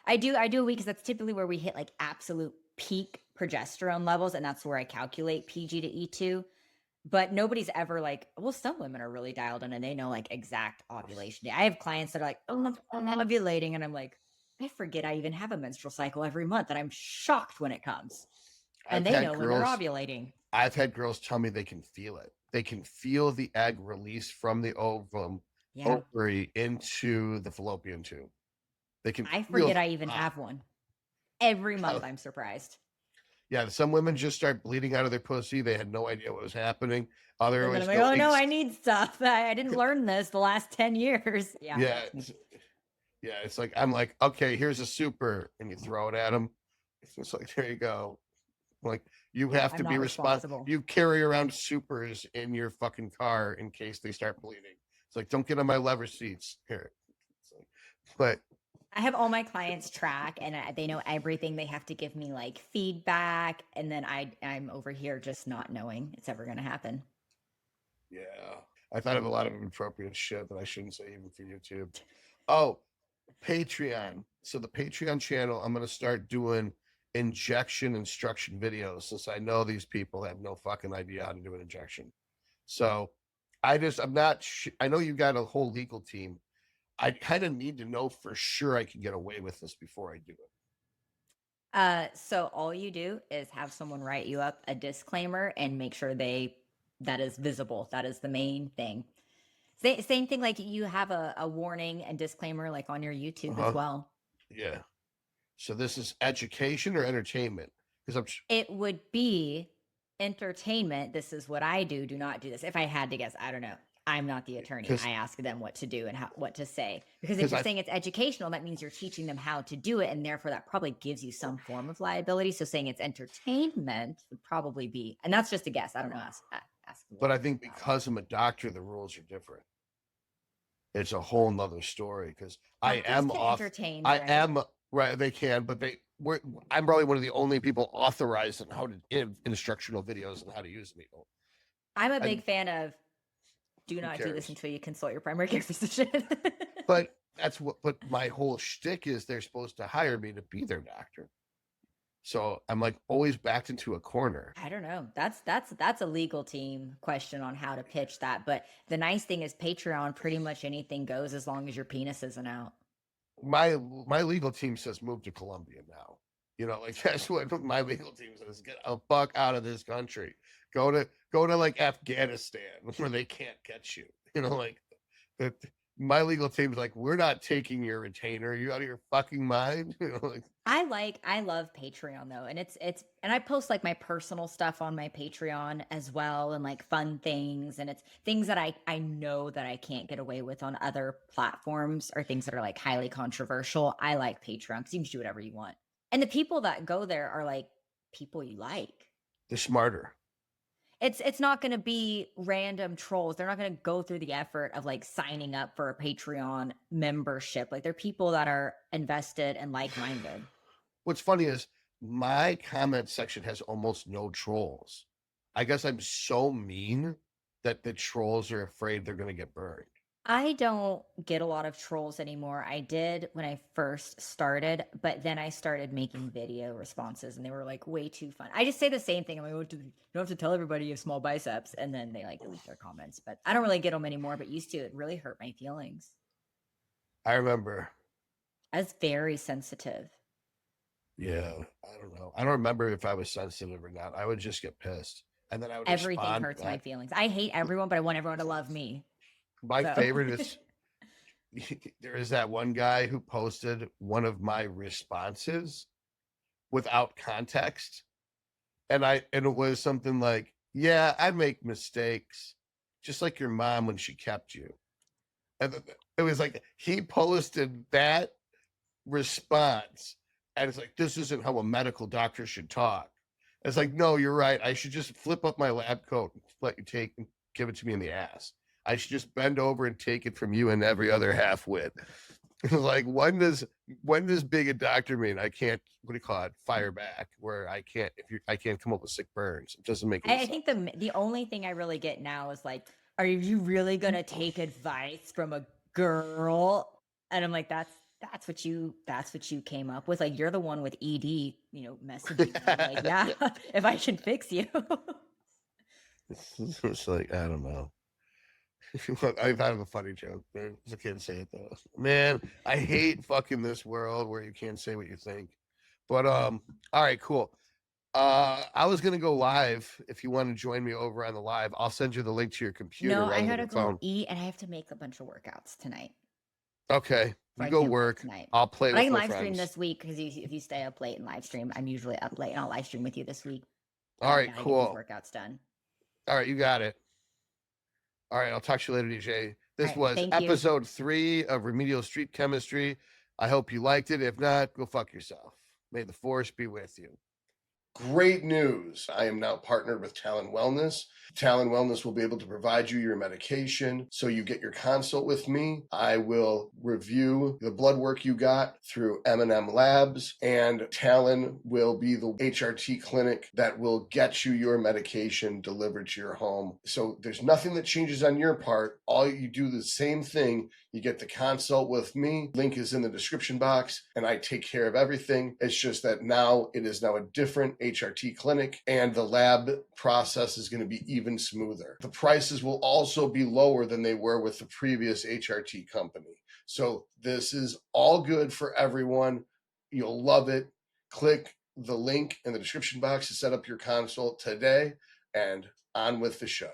I do a week because that's typically where we hit like absolute peak progesterone levels, and that's where I calculate PG to E2. But nobody's ever like, well, some women are really dialed in and they know like exact ovulation day. I have clients that are like, oh, I'm ovulating, and I'm like, I forget I even have a menstrual cycle every month, and I'm shocked when it comes. And they know when they're ovulating. I've had girls tell me they can feel it. They can feel the egg release from the ovary into the fallopian tube. They can. I forget I even have one. Every month, I'm surprised. Yeah, some women just start bleeding out of their pussy. They had no idea what was happening. Other like, oh no, I need stuff. I didn't learn this the last 10 years. Yeah. It's like, I'm like, okay, here's a super, and you throw it at them. It's like, there you go. Like, you have to be responsible. You carry around supers in your fucking car in case they start bleeding. It's like, don't get on my lever seats here. But I have all my clients track, and they know everything. They have to give me like feedback, and then I'm over here just not knowing it's ever going to happen. Yeah, I thought of a lot of inappropriate shit that I shouldn't say even for YouTube. Oh, Patreon. So the Patreon channel, I'm going to start doing injection instruction videos, since I know these people have no fucking idea how to do an injection. So I'm not. I know you got a whole legal team. I kind of need to know for sure I can get away with this before I do it. So all you do is have someone write you up a disclaimer and make sure that is visible. That is the main thing. Same thing, like you have a warning and disclaimer like on your YouTube as well. Yeah. So this is education or entertainment? It would be entertainment. This is what I do. Do not do this. If I had to guess, I don't know. I'm not the attorney. I ask them what to do and what to say. Because if you're saying it's educational, that means you're teaching them how to do it. And therefore, that probably gives you some form of liability. So saying it's entertainment would probably be, and that's just a guess. I don't know. But I think because I'm a doctor, the rules are different. It's a whole nother story because I am entertained. Right. They can, but I'm probably one of the only people authorized on how to give instructional videos and how to use needle. I'm a big fan of do not do this until you consult your primary care physician. But my whole shtick is they're supposed to hire me to be their doctor. So I'm like always backed into a corner. I don't know. That's a legal team question on how to pitch that. But the nice thing is Patreon, pretty much anything goes as long as your penis isn't out. My legal team says move to Colombia now. You know, like that's what my legal team says. Get a fuck out of this country. Go to like Afghanistan where they can't get you. You know, like my legal team's like, we're not taking your retainer. Are you out of your fucking mind? You know, like I love Patreon though, and it's and I post like my personal stuff on my Patreon as well, and like fun things, and it's things that I know that I can't get away with on other platforms, or things that are like highly controversial. I like Patreon because you can do whatever you want, and the people that go there are like people you like. They're smarter. It's not going to be random trolls. They're not going to go through the effort of like signing up for a Patreon membership. Like they're people that are invested and like-minded. What's funny is my comment section has almost no trolls. I guess I'm so mean that the trolls are afraid they're going to get burned. I don't get a lot of trolls anymore. I did when I first started, but then I started making video responses and they were like way too fun. I just say the same thing. I'm like, oh, you don't have to tell everybody you have small biceps. And then they like delete their comments, but I don't really get them anymore, but used to. It really hurt my feelings. I remember. I was very sensitive. Yeah, I don't know. I don't remember if I was sensitive or not. I would just get pissed. And then I would Everything respond hurts back. my feelings. I hate everyone, but I want everyone to love me. My So. favorite is there is that one guy who posted one of my responses without context. And it was something like, yeah, I make mistakes, just like your mom when she kept you. And it was like he posted that response, and it's like, this isn't how a medical doctor should talk. It's like, no, you're right. I should just flip up my lab coat and let you take and give it to me in the ass. I should just bend over and take it from you and every other half wit. Like, when does being a doctor mean I can't, what do you call it, fire back, where I can't come up with sick burns? It doesn't make any I sense. think the only thing I really get now is like, are you really gonna take advice from a girl? And I'm like, that's what you came up with. Like you're the one with ED, messaging me. I'm like, yeah, if I can fix you. It's like, I don't know. I've had a funny joke. I can't say it though. Man, I hate fucking this world where you can't say what you think. But all right, cool. I was gonna go live. If you want to join me over on the live, I'll send you the link to your computer No, I rather than gotta your go phone. eat and I have to make a bunch of workouts tonight. Okay, So you I go can't work. tonight. I'll play But I with can my live stream friends. this week because if you stay up late and live stream, I'm usually up late and I'll live stream with you this week. All right, Gotta get these cool. workouts done. All right, you got it. All right, I'll talk to you later, DJ. This All right, was thank you. episode 3 of Remedial Street Chemistry. I hope you liked it. If not, go fuck yourself. May the force be with you. Great news. I am now partnered with Talon Wellness. Talon Wellness will be able to provide you your medication. So you get your consult with me. I will review the blood work you got through M&M Labs, and Talon will be the HRT clinic that will get you your medication delivered to your home. So there's nothing that changes on your part. All you do the same thing. You get the consult with me. Link is in the description box, and I take care of everything. It's just that now it is now a different HRT clinic, and the lab process is going to be even smoother. The prices will also be lower than they were with the previous HRT company. So this is all good for everyone. You'll love it. Click the link in the description box to set up your consult today, and on with the show.